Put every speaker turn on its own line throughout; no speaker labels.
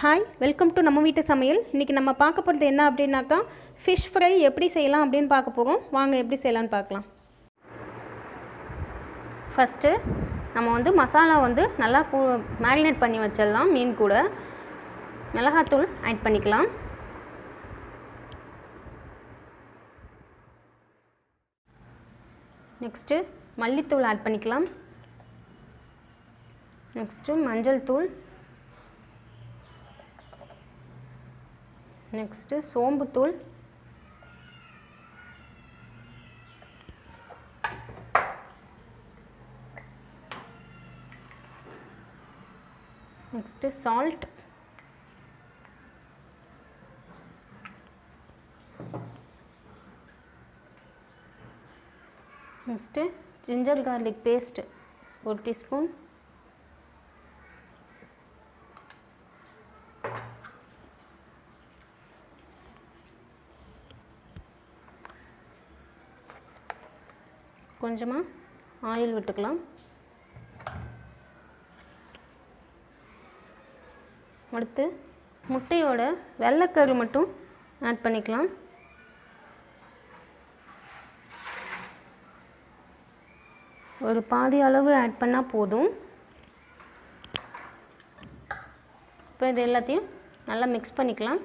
Hi, welcome to நம்ம வீட்டு சமையல். இன்றைக்கி நம்ம பார்க்க போகிறது என்ன அப்படின்னாக்கா, ஃபிஷ் ஃப்ரை எப்படி செய்யலாம் அப்படின்னு பார்க்க போகிறோம். வாங்க எப்படி செய்யலான்னு பார்க்கலாம். ஃபஸ்ட்டு நம்ம மசாலா நல்லா மேரினேட் பண்ணி வச்சிடலாம். மீன் கூட மிளகாத்தூள் ஆட் பண்ணிக்கலாம். நெக்ஸ்ட்டு மல்லித்தூள் ஆட் பண்ணிக்கலாம். நெக்ஸ்ட்டு மஞ்சள் தூள், நெக்ஸ்ட்டு சோம்புத்தூள், next salt, next ginger garlic paste 1 teaspoon, கொஞ்சமாக ஆயில் விட்டுக்கலாம். அடுத்து முட்டையோட வெள்ளைக்கரு மட்டும் ஆட் பண்ணிக்கலாம். ஒரு பாதி அளவு ஆட் பண்ணால் போதும். இப்போ இது எல்லாத்தையும் நல்லா மிக்ஸ் பண்ணிக்கலாம்.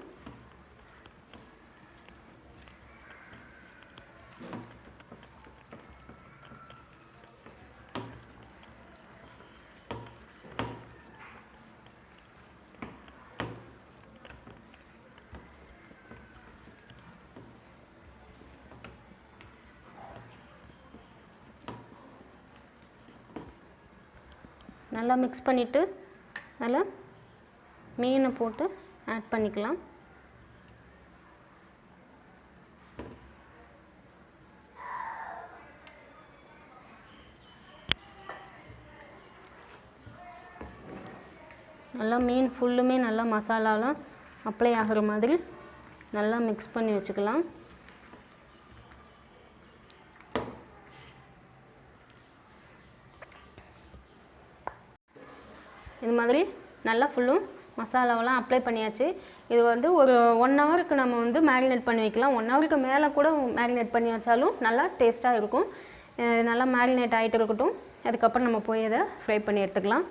நல்லா மிக்ஸ் பண்ணிவிட்டு அதில் மீனை போட்டு ஆட் பண்ணிக்கலாம். நல்லா மீன் ஃபுல்லுமே நல்லா மசாலாலாம் அப்ளை ஆகிற மாதிரி நல்லா மிக்ஸ் பண்ணி வச்சுக்கலாம். இது மாதிரி நல்லா ஃபுல்லும் மசாலாவெல்லாம் அப்ளை பண்ணியாச்சு. இது ஒரு 1 ஹவருக்கு நம்ம மேரினேட் பண்ணி வைக்கலாம். 1 ஹவருக்கு மேலே கூட மேரினேட் பண்ணி வச்சாலும் நல்லா டேஸ்ட்டாக இருக்கும். நல்லா மேரினேட் ஆகிட்டு இருக்கட்டும். அதுக்கப்புறம் நம்ம போய் அதை ஃப்ரை பண்ணி எடுத்துக்கலாம்.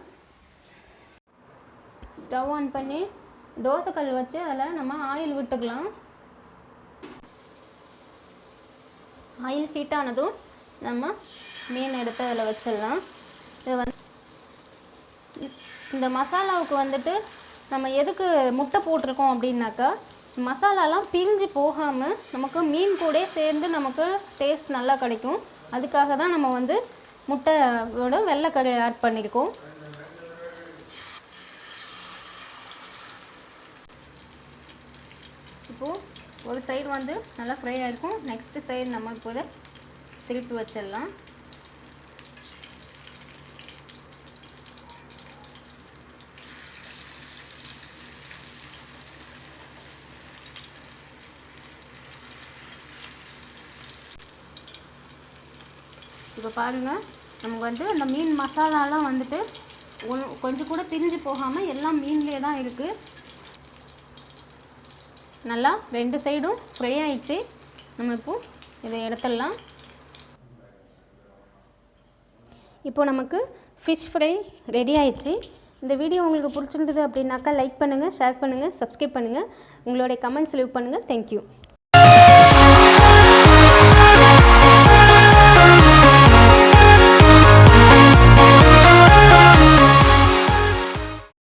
ஸ்டவ் ஆன் பண்ணி தோசைக்கல் வச்சு அதில் நம்ம ஆயில் விட்டுக்கலாம். ஆயில் ஹீட் ஆனதும் நம்ம மீன் எடுத்து அதில் வச்சிடலாம். இது இந்த மசாலாவுக்கு நம்ம எதுக்கு முட்டை போட்டிருக்கோம் அப்படின்னாக்கா, மசாலாலாம் பிரிஞ்சு போகாமல் நமக்கு மீன் கூட சேர்ந்து நமக்கு டேஸ்ட் நல்லா கிடைக்கும். அதுக்காக தான் நம்ம முட்டையோட வெள்ளைக்கரு ஆட் பண்ணியிருக்கோம். இப்போது ஒரு சைடு நல்லா ஃப்ரை ஆகிருக்கும். நெக்ஸ்ட்டு சைடு நம்ம இப்போ திருப்பி வச்சிடலாம். இப்போ பாருங்கள், நமக்கு அந்த மீன் மசாலாலாம் கொஞ்சம் கூட பிரிஞ்சு போகாமல் எல்லாம் மீன்லேயே தான் இருக்குது. நல்லா 2 சைடும் ஃப்ரை ஆயிடுச்சு. நம்ம இப்போது இதை எடுத்துடலாம். இப்போது நமக்கு ஃபிஷ் ஃப்ரை ரெடி ஆயிடுச்சு. இந்த வீடியோ உங்களுக்கு பிடிச்சிருந்தது அப்படின்னாக்கா லைக் பண்ணுங்கள், ஷேர் பண்ணுங்கள், சப்ஸ்கிரைப் பண்ணுங்கள். உங்களுடைய கமெண்ட்ஸ் லீவ் பண்ணுங்கள். தேங்க்யூ.